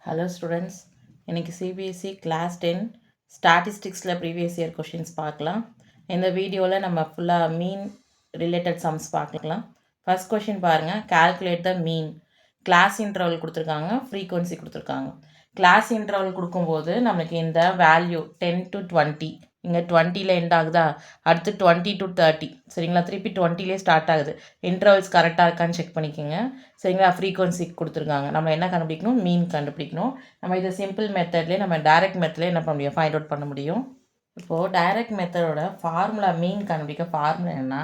Hello students, இன்னைக்கு CBSE Class 10 Statisticsல previous year questions பார்க்கலாம். இந்த வீடியோவில் நம்ம ஃபுல்லாக மீன் ரிலேட்டட் சம்ஸ் பார்க்கலாம். ஃபர்ஸ்ட் கொஷின் பாருங்கள், calculate the mean. Class interval கொடுத்துருக்காங்க, ஃப்ரீக்வன்சி கொடுத்துருக்காங்க. கிளாஸ் இன்டர்வல் கொடுக்கும்போது நம்மளுக்கு இந்த வேல்யூ 10 to 20 இங்கே 20ல் எண்ட் ஆகுதா, அடுத்து 20 to 30 சரிங்களா, திருப்பி 20லே ஸ்டார்ட் ஆகுது. இன்டர்வல்ஸ் கரெக்டாக இருக்கான்னு செக் பண்ணிக்கோங்க சரிங்களா. ஃப்ரீக்வன்சி கொடுத்துருக்காங்க, நம்ம என்ன கண்டுபிடிக்கணும், மீன் கண்டுபிடிக்கணும். நம்ம இதை சிம்பிள் மெத்தட்லேயே நம்ம டைரக்ட் மெத்தட்லேயே என்ன பண்ண முடியும், ஃபைண்ட் அவுட் பண்ண முடியும். இப்போது டைரக்ட் மெத்தடோட ஃபார்முலா மீன் கண்டுபிடிக்க ஃபார்முலா என்ன,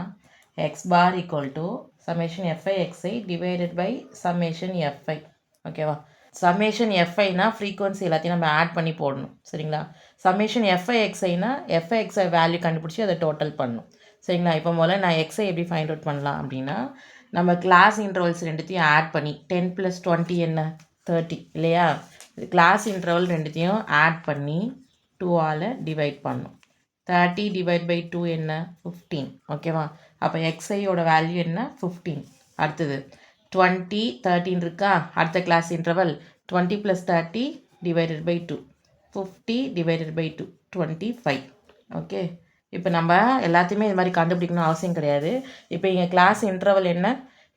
X bar equal to summation F I X I divided by summation F I. ஓகேவா, சமேஷன் எஃப்ஐனா ஃப்ரீக்வன்சி எல்லாத்தையும் நம்ம ஆட் பண்ணி போடணும் சரிங்களா. சமேஷன் எஃப்ஐ எக்ஸ்ஐனா எஃப்ஐ எக்ஸ்ஐ வேல்யூ கண்டுபிடிச்சி அதை டோட்டல் பண்ணணும் சரிங்களா. இப்போ முதல்ல நான் எக்ஸ்ஐ எப்படி ஃபைண்ட் அவுட் பண்ணலாம் அப்படின்னா, நம்ம கிளாஸ் இன்டர்வல்ஸ் ரெண்டுத்தையும் ஆட் பண்ணி 10 + 20 என்ன 30 இல்லையா. கிளாஸ் இன்டர்வல் ரெண்டுத்தையும் ஆட் பண்ணி 2ஆல் டிவைட் பண்ணணும். 30 டிவைட் பை 2 என்ன 15. ஓகேவா, அப்போ எக்ஸ்ஐயோட வேல்யூ என்ன 15. அடுத்தது 20 13 இருக்கா, அடுத்த class interval 20 + 30 divided by 2 50 divided by 2 25. Okay, இப்போ நம்ம எல்லாத்தையுமே இது மாதிரி கண்டுபிடிக்கணும் அவசியம் கிடையாது. இப்போ இங்கே கிளாஸ் இன்டர்வல் என்ன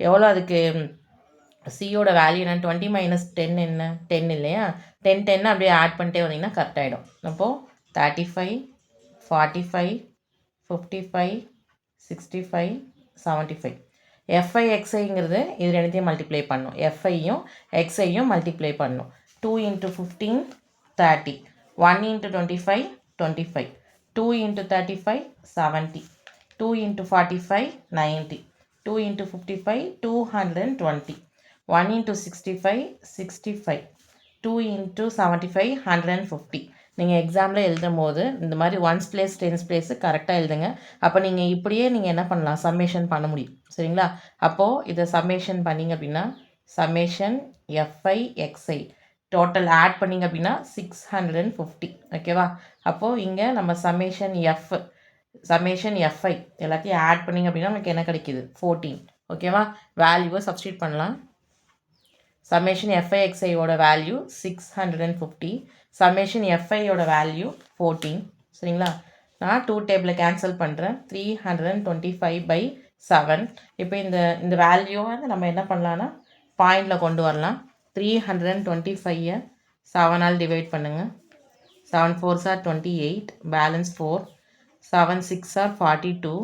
எவ்வளோ, அதுக்கு சியோட வேல்யூ என்ன 20 - 10 என்ன 10 இல்லையா. 10 10 அப்படியே ஆட் பண்ணிட்டே வந்தீங்கன்னா கரெக்டாகிடும். அப்போது 35 45 55 65 75. எஃப்ஐ எக்ஸ்ஐங்கிறது இது ரெண்டுத்தையும் மல்டிப்ளை பண்ணும், எஃப்ஐயும் எக்ஸ்ஐயும் மல்டிப்ளை பண்ணும். 2 × 15 30, 1 × 25 25, 2 × 35 70, 2 × 45 90, 2 × 55 220, 1 × 65 65, 2 × 75 150. நீங்கள் எக்ஸாமில் எழுதும் போது இந்த மாதிரி ஒன்ஸ் பிளேஸ் டென்ஸ் பிளேஸு கரெக்டாக எழுதுங்க. அப்போ நீங்கள் இப்படியே நீங்கள் என்ன பண்ணலாம், சம்மேஷன் பண்ண முடியும் சரிங்களா. அப்போது இதை சம்மேஷன் பண்ணிங்க அப்படின்னா summation FI x i total add பண்ணிங்க அப்படின்னா 650. ஓகேவா, அப்போது இங்கே நம்ம சம்மேஷன் எஃப்ஐ எல்லாத்தையும் ஆட் பண்ணிங்க அப்படின்னா நமக்கு என்ன கிடைக்கிது 14. ஓகேவா, வேல்யூவை சப்ஸ்டியூட் பண்ணலாம். சம்மேஷன் எஃப்ஐ எக்ஸ்ஐயோட வேல்யூ 650, சம்மேஷன் எஃப்ஐயோட வேல்யூ 14 சரிங்களா. நான் 2 டேபிளை கேன்சல் பண்ணுறேன், 325/7. இப்போ இந்த வேல்யூவை வந்து நம்ம என்ன பண்ணலான்னா பாயிண்டில் கொண்டு வரலாம். 325 7ஆல் டிவைட் பண்ணுங்கள். 7 4s are 28, balance 4, 7 6 are 42,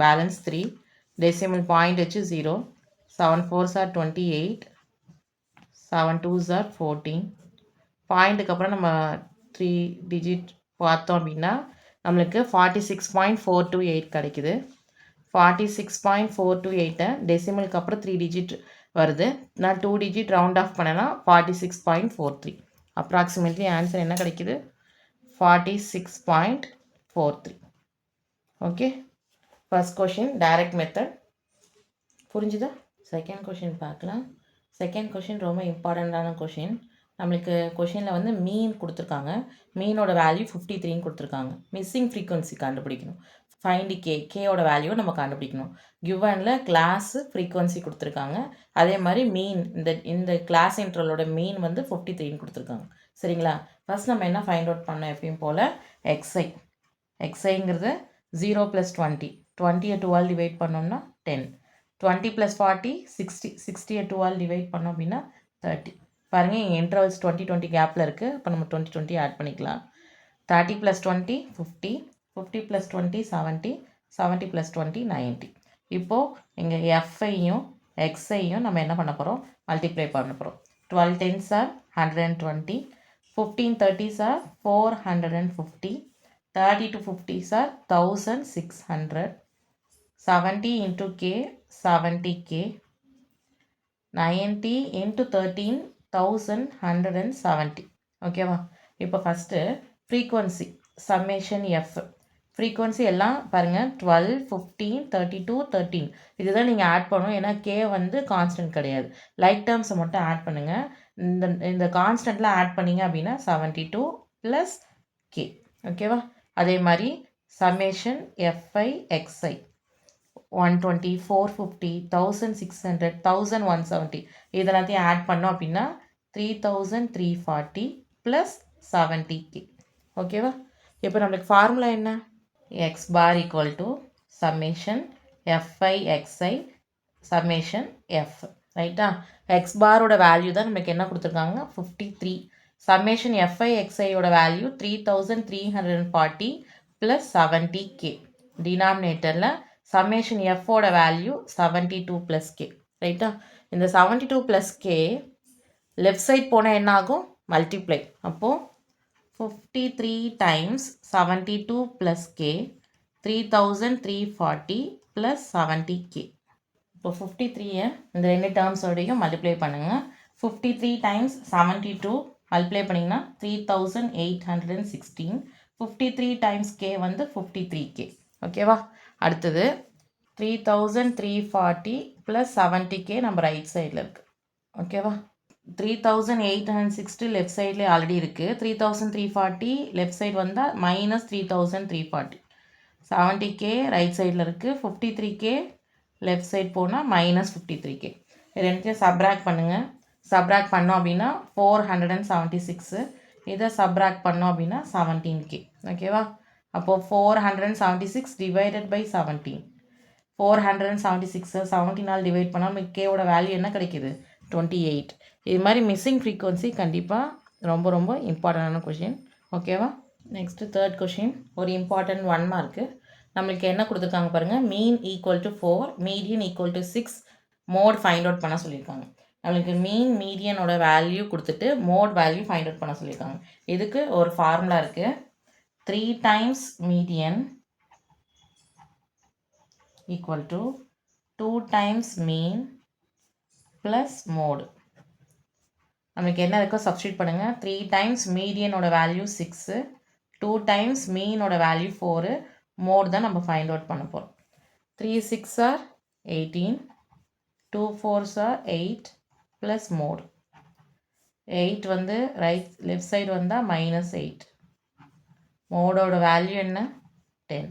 balance 3, decimal point வச்சு 0, 7 4s are 28, 7 2s are 14. பாயிண்ட்டுக்கு அப்புறம் நம்ம 3 டிஜிட் பார்த்தோம் அப்படின்னா நம்மளுக்கு 46.428 கிடைக்குது. 46.428 டெசிமலுக்கு அப்புறம் 3 டிஜிட் வருது. நான் 2 டிஜிட் ரவுண்ட் ஆஃப் பண்ணேன்னா 46.43. அப்ராக்சிமேட்லி ஆன்சர் என்ன கிடைக்குது 46.43. Okay, first question direct method புரிஞ்சுதா. செகண்ட் கொஷின் பார்க்கலாம். செகண்ட் கொஷின் ரொம்ப இம்பார்ட்டண்ட்டான கொஷின். நம்மளுக்கு கொஷினில் வந்து மீன் கொடுத்துருக்காங்க, மீனோட வேல்யூ 53 கொடுத்துருக்காங்க. மிஸ்ஸிங் ஃப்ரீக்வன்சி கண்டுபிடிக்கணும். ஃபைண்ட் கேயோட வேல்யூவை நம்ம கண்டுபிடிக்கணும். கிவனில் கிளாஸ் ஃப்ரீக்வன்சி கொடுத்துருக்காங்க, அதே மாதிரி மீன் இந்த கிளாஸ் இன்டர்வலோட மீன் வந்து 53 கொடுத்துருக்காங்க சரிங்களா. ஃபஸ்ட் நம்ம என்ன ஃபைண்ட் அவுட் பண்ணோம், எப்பயும் போல் எக்ஸ்ஐங்கிறது 0 + 20, 20 2ஆல் டிவைட் பண்ணோம்னா 10, 20 + 40 60, 60 2ஆல் டிவைட் பண்ணோம் அப்படின்னா 30. பாருங்கள் இங்கே இன்டர்வல்ஸ் 20 20 கேப்பில் இருக்குது, அப்போ நம்ம 20 20 ஆட் பண்ணிக்கலாம். 30 + 20 50, 50 + 20 70, 70 + 20 90. இப்போது இங்கே எஃப்ஐயும் எக்ஸ்ஐயும் நம்ம என்ன பண்ண போகிறோம், மல்டிப்ளை பண்ண போகிறோம். 12 10s are 120, 15 30s are 450, 30 to 50s are 1600, 70 × k 70k, 90 × 13 1170. ஓகேவா, இப்போ first frequency summation F frequency எல்லாம் பாருங்கள் 12 15 32 13 இதுதான் நீங்கள் ஆட் பண்ணணும். ஏன்னா கே வந்து கான்ஸ்டன்ட் கிடையாது, லைக் டேர்ம்ஸை மட்டும் ஆட் பண்ணுங்கள். இந்த கான்ஸ்டன்ட்லாம் ஆட் பண்ணிங்க அப்படின்னா 72 + கே. ஓகேவா, அதே மாதிரி சம்மேஷன் எஃப்ஐ எக்ஸ்ஐ 120 450 1600 1170 இதெல்லாத்தையும் ஆட் பண்ணோம் அப்படின்னா 3340 ப்ளஸ் 70k. ஓகேவா? இப்போ நம்மளுக்கு ஃபார்முலா என்ன? X bar equal to summation FI X I summation F. ரைட்டா? எக்ஸ் பாரோட வேல்யூ தான் நமக்கு என்ன கொடுத்துருக்காங்க? 53. சம்மேஷன் எஃப்ஐ எக்ஸ்ஐயோட வேல்யூ 3340 ப்ளஸ் 70k. டினாமினேட்டரில் சம்மேஷன் எஃபோட வேல்யூ 72 ப்ளஸ் கே. ரைட்டா? இந்த 72 ப்ளஸ் கே லெஃப்ட் சைட் போனால் என்ன ஆகும்? மல்டிப்ளை. அப்போது 53 times 72 plus K 3340 plus 70k. இப்போ 53 இந்த ரெண்டு டேர்ம்ஸோடையும் மல்டிப்ளை பண்ணுங்கள். 53 டைம்ஸ் 72 மல்டிப்ளை பண்ணிங்கன்னா 3816. 53 டைம்ஸ் கே வந்து 53k. ஓகேவா? அடுத்தது 3340 ப்ளஸ் 70k நம்ம ரைட் சைடில் இருக்குது. ஓகேவா? 3860 லெஃப்ட் சைட்லேயே ஆல்ரெடி இருக்குது. 3340 லெஃப்ட் சைடு வந்தால் மைனஸ் 3340. 70k ரைட் சைடில் இருக்குது. 53k லெஃப்ட் சைட் போனால் மைனஸ் 53k. ரெண்டுத்தையும் சப்ராக்ட் பண்ணுங்கள். சப்ராக்ட் பண்ணோம் அப்படின்னா 476. இதை சப்ராக்ட் பண்ணோம் அப்படின்னா 17k. ஓகேவா? அப்போது 476 டிவைடட் பை 17. 476 17 டிவைட் பண்ணால் நமக்கு கேவோட வேல்யூ என்ன கிடைக்கிது? 28. இது மாதிரி மிஸ்ஸிங் ஃப்ரீக்வன்சி கண்டிப்பாக ரொம்ப ரொம்ப இம்பார்ட்டண்டான கொஷின். ஓகேவா? நெக்ஸ்ட்டு தேர்ட் கொஷின் ஒரு இம்பார்ட்டன்ட் 1 மார்க்கு. நம்மளுக்கு என்ன கொடுத்துருக்காங்க பாருங்கள். Mean equal to 4, median equal to 6, mode find out பண்ண சொல்லியிருக்காங்க. நம்மளுக்கு மீன் மீடியனோட வேல்யூ கொடுத்துட்டு மோட் வேல்யூ ஃபைண்ட் அவுட் பண்ண சொல்லியிருக்காங்க. இதுக்கு ஒரு ஃபார்முலா இருக்குது. 3 times median equal to 2 times mean plus mode. நமக்கு என்ன இருக்கோ சப்ஸ்டியூட் பண்ணுங்கள். 3 டைம்ஸ் மீடியனோட வேல்யூ 6, 2 டைம்ஸ் மீனோட வேல்யூ 4, மோட் தான் நம்ம ஃபைண்ட் அவுட் பண்ண போகிறோம். 3 6 R 18, 2 4s R 8 plus mode. 8 வந்து லெஃப்ட் சைடு வந்தால் மைனஸ் 8. மோடோட வேல்யூ என்ன? 10.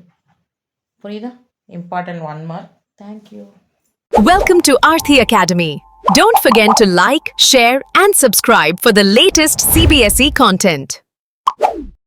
புரியுதா? Important 1 mark. Thank you. Welcome to Aarthi Academy. Don't forget to like, share and subscribe for the latest CBSE content.